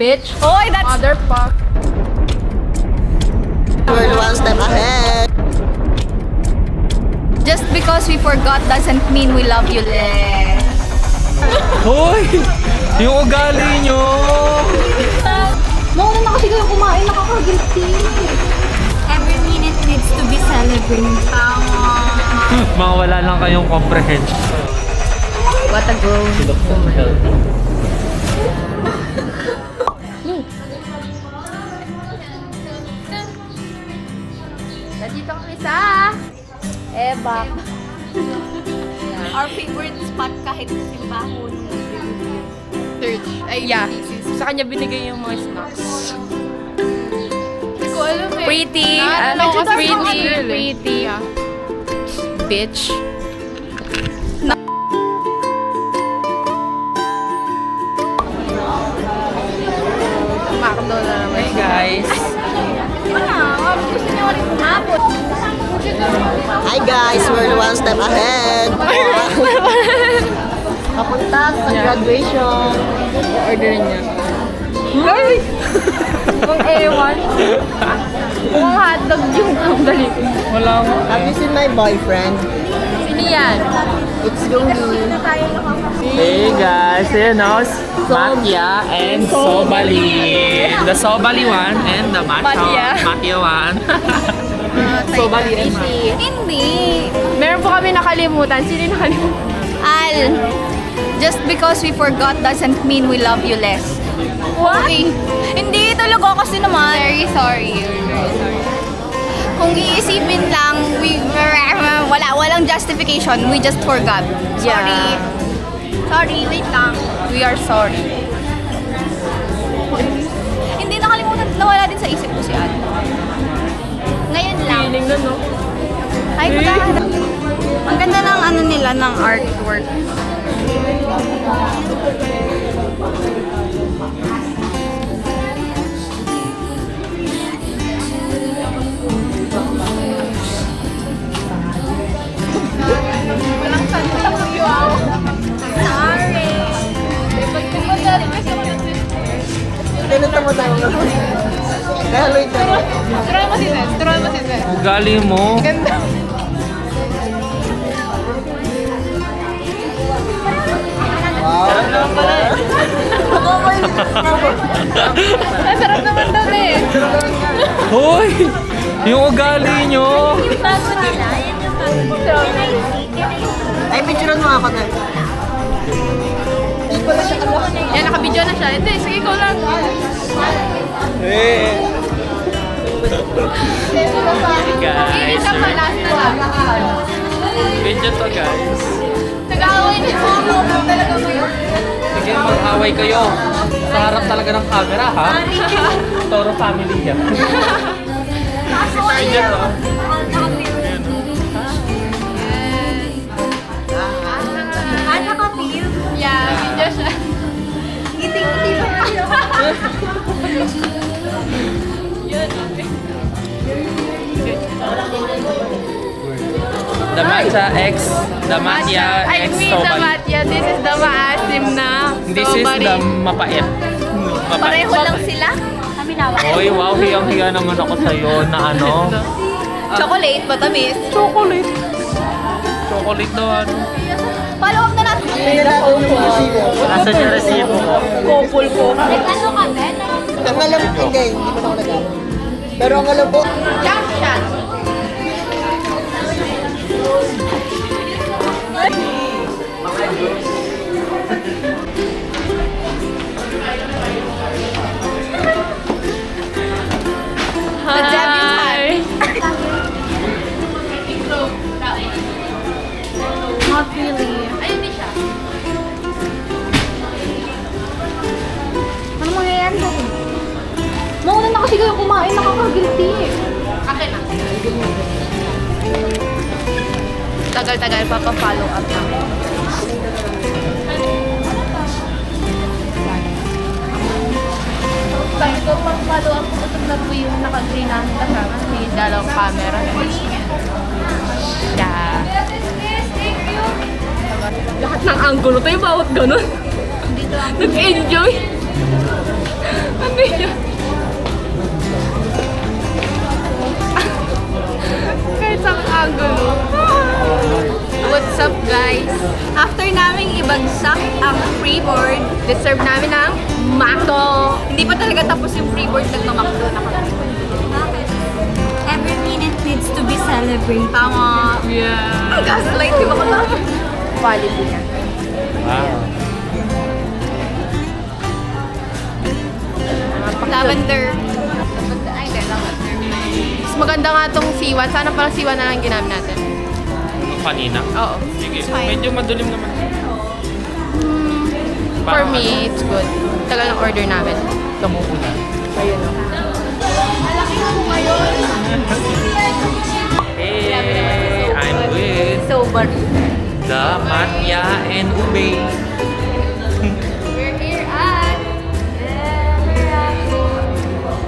Bitch. Hoy, that's... Motherfuck. We're one step ahead. Just because we forgot doesn't mean we love you less. Hoy! Yung ugali nyo! Mauna na kasi kayo kumain, nakaka-guilty. Every minute needs to be celebrated. Mga wala lang kayong comprehension. What a grown Nandito kami sa Eba. Our favorite spot kahit simbahon. Search. Ay, yeah. Sa kanya binigay yung mga snacks. Hindi ko alam eh. Pretty. Ano kasi Pretty. girl eh. Pretty. Yeah. Bitch. McDo na naman. Hey guys! Gusto niyo ulit umabot. Hi guys, we're one step ahead. Papunta sa graduation. Orderin niya. Kung A1. Kung hotdog yung dali. Wala mo. Have you seen my boyfriend? Sino yan? It's Yumi. Hey guys! Ayan o. Matya and Sobali. The Sobali one and the Matya one. Sobali and Matya. Hindi. Meron po kami nakalimutan. Sino yung nakalimutan? Al, just because we forgot doesn't mean we love you less. What? Okay. Hindi talaga kasi naman. Very sorry. Very sorry. Kung iisipin lang, walang justification. We just forgot. Sorry. Yeah. Sorry, wait lang. We are sorry. Hindi nakalimutan, nawala din sa isip ko si Al. Ngayon lang. Feeling na, no? Ay, maganda. Ang ganda ng ano nila, ng artwork. Sorry. Ganito mo tayo. Hello, ito. Turuan mo si Zen. Turuan mo si Zen. Ugali mo. Ganda. Wow. Ang sarap naman daw eh. Hoy! Yung ugali nyo! Ay, picturean mo ako na. Yan, nakabidyo na siya. Hindi, sige, ikaw lang. Hey! Hey guys! Isa pa, last na lang. Video to guys. Nag-aaway niyo ako. Talaga kayo. Sige, mag-away kayo. Sa harap talaga ng camera, ha? Toro family yan. Video to. Ano ka, Pil? Yeah, video siya. Iting-iting lang kayo. The Matcha X, the Matya I X mean the Sobali. matya. This is the maasim na. This is Sobali. the mapait. Pareho lang sila. Kami nawa. Oy, wow, hiyang-hiya naman ako sa'yo na ano. Chocolate, matamis. Chocolate. Chocolate daw ano. Follow up na natin. Nasa siya resibo. Couple ko. Ano ka, Ben? Ang alam, hindi mo na ako nag-alam. Pero ang alam ko, Jump shot. The debutante. Not really. Ayun din siya. Ano mangyayari sa akin? Mauna na kasi kayo kumain, nakaka-guilty. Akin na. Tagal-tagal, papa-follow up na. Sabi ko, pag-follow up ko, na po yung naka-green namin kasama. May dalawang camera. Yeah. Lahat ng angulo tayo, bawat ganun. Nag-enjoy. freeboard. Deserve namin ng Mako. Hindi pa talaga tapos yung freeboard nagmamakdo na kami. Every minute needs to be celebrated. Tama. Yeah. Ang gaslight, di ba ko lang? Quality niya. Wow. Lavender. Ay, hindi, lavender. Mas maganda nga tong C1. Sana parang C1 na lang ginamit natin. Kanina? Oo. Sige. fine. Medyo madulim naman. For Parang me, it's good. Tagal ng order namin. Kamukunan. Ayun o. Hey, I'm with So, but the Matya and Ube. we're here at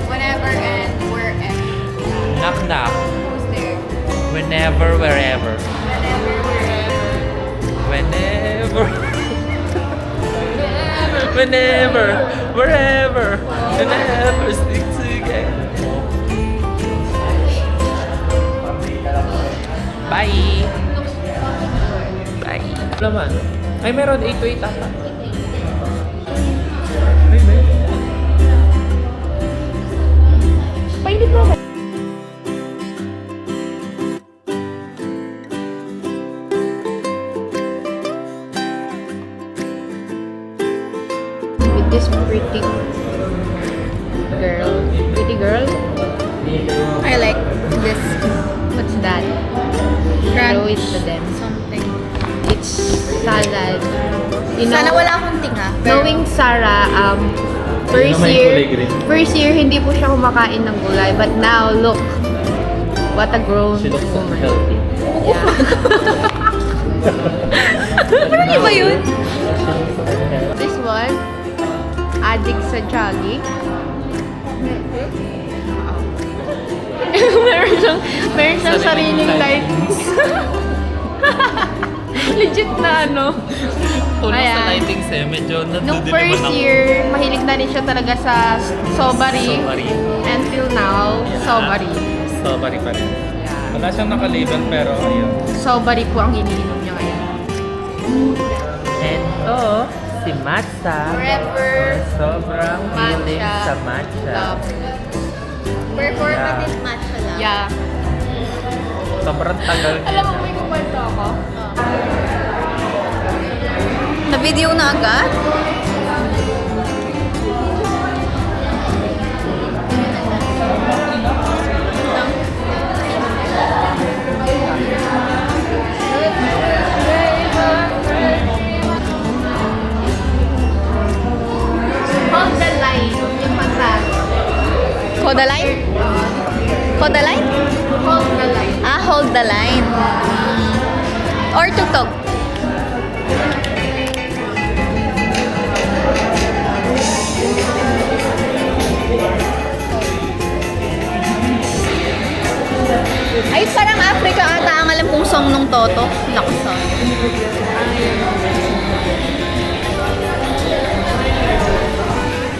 whenever and wherever. Knock knock. Who's there? Whenever, wherever. Whenever, wherever. Whenever. Whenever, wherever. Whenever, stick together. Bye. Bye. Naman. Ay, meron 8 to 8 ata. Ay, meron. Painit mo ba? With this pretty girl. Pretty girl? I like this. What's that? Show it to them. Something. It's salad. You know, Sana wala akong tinga. knowing Sarah, first year hindi po siya kumakain ng gulay. But now, look. What a grown woman. Yeah. Ano ba yun? This one, addict sa jogging. meron siyang sariling lightings. Legit na ano. Tulong sa Ayan. lightings eh. Medyo Nung natudin naman first ako. year, mahilig na rin siya talaga sa sobari. Sobari. Until now, sobari. Sobari pa rin. Yeah. Wala siyang nakalabel pero ayun. Sobari po ang iniinom niya ngayon. And si matcha. Forever. Sobrang feeling Matcha. sa matcha. Love. Performative matcha lang. Yeah. Sobrang tagal. Alam mo, may kukwento ako. Na-video na agad? Hold the line. Yung kanta. Kodaline? Kodaline? Hold the line. Ah, hold the line. Or tugtog. Ay, parang Africa ata ang alam kong song nung Toto. Laksa.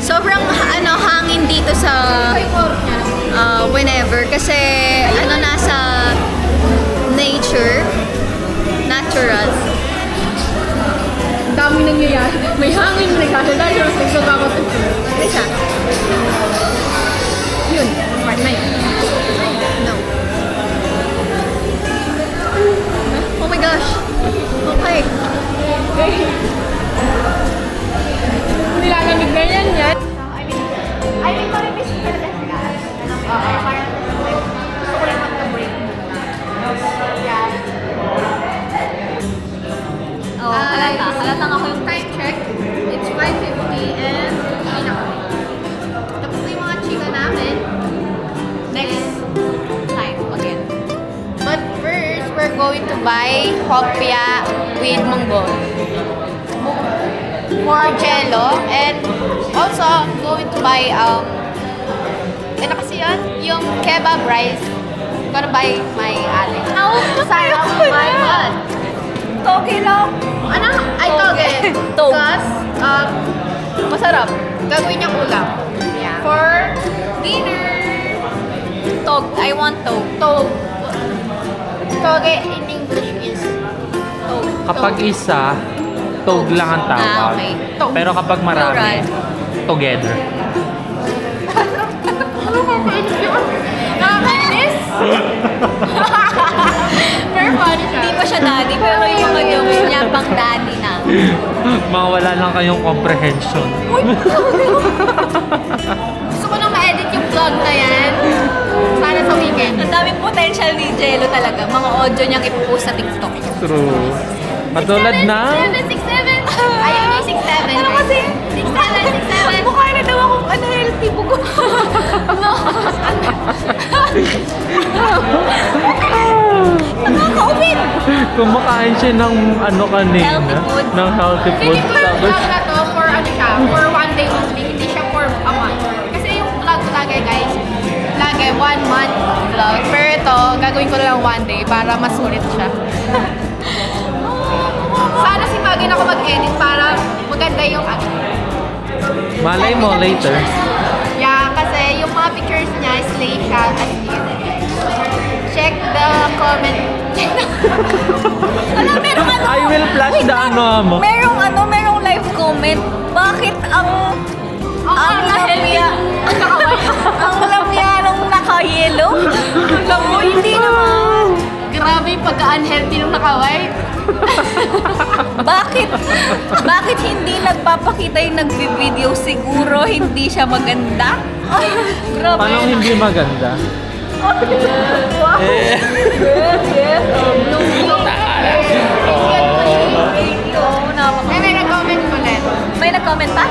Sobrang hangin dito sa whenever kasi nasa nature, natural. Ang dami nangyayari. May hangin, may kasadal, pero nagsasagot ito. Isa. Yun, part na yun. No. Oh my gosh. Okay. Nilalamig na yan yan. I mean, parang miss ko talaga sila. Parang gusto ko lang magka-break muna. Oh, halata. Halata ako yung Time check. It's 5:50 and hindi na kami. Tapos na yung mga chika namin. next time again. But first, we're going to buy hopya with munggo. For jello. And also, I'm going to buy, ano kasi yun? Yung kebab rice. I'm gonna buy my ate. Sarah will buy what? Toge lang. Ano? Ay, toge. Toge. Because, masarap. Gagawin niya ulam. Yeah. For dinner. Tog. I want tog. Toge in English is toge. Kapag isa, Tog lang ang tawag. okay. Pero kapag marami, Plural. together. Nakakainis! Very funny siya. Hindi pa siya daddy, pero yung mga jokes niya pang daddy na. Mawala lang kayong comprehension. Gusto ko nang ma-edit yung vlog na yan. Sana sa weekend. Ang daming potential ni Jello talaga. Mga audio niyang ipopost sa TikTok. True. Katulad na... 6'7", 6'7". Ayaw niya 6'7". Ano kasi? 6'7", 6'7". Mukha na daw akong unhealthy bugo. Nakaka-umin! Kumakain siya ng ano kanina. Healthy food. Ng healthy food. Feeling ko yung Tapos, vlog na to for ano siya, for one day only, hindi siya for a month. Kasi yung vlog ko lagi guys, lagi 1 month vlog. Pero ito, gagawin ko na lang one day para mas sulit siya. Sana sipagin ako mag-edit para maganda yung ano. malay mo later. Yeah, kasi yung mga pictures niya, slay siya as in. Check the comment. Ano, merong ano? I will flash the ano mo. Merong live comment. Bakit ang lamya, ang lamya nung naka-yellow? Alam mo, hindi naman. Grabe yung pagka-unhealthy nung naka-white. Bakit hindi nagpapakita yung nagbi-video? Siguro hindi siya maganda? Ay, grabe. Paano hindi maganda? Eh. May nag-comment ulit. May nag-comment pa?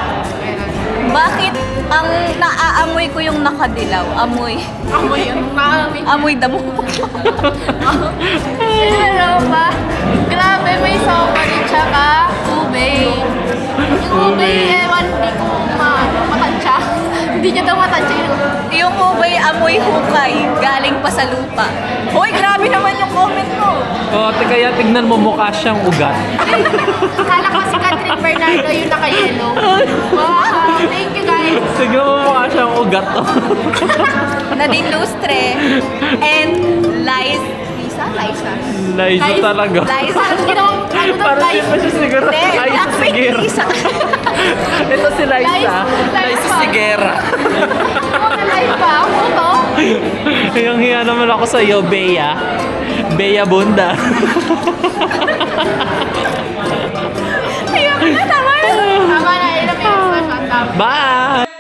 Bakit ang naaamoy ko yung nakadilaw? Amoy. Amoy yun. Amoy damo. Ano ba? Grabe, may sopa din tsaka ube. Yung ube, ewan, hindi ko matansya. Hindi niya daw matansya yun. Yung ubay amoy hukay, galing pa sa lupa. Hoy, grabe naman yung comment mo. Kaya tignan mo mukha siyang ugat. Akala ko si Catherine Bernardo yung naka-yellow. Wow, thank you guys. Tignan mo mukha siyang ugat. Nadine Lustre and Liza? Liza talaga. Liza. Ginawang, ano daw, Parang di live. pa siya siguro. Hindi, Liza blackpink Sigera. Lisa. Ito si Liza. Liza Liza pa. Sigera. Mga live pa ako to. Yung hiya naman ako sa iyo, Bea. Bea Bunda. Ayoko na, tama na. Tama na, ilang minutes na siya. Tama. Bye!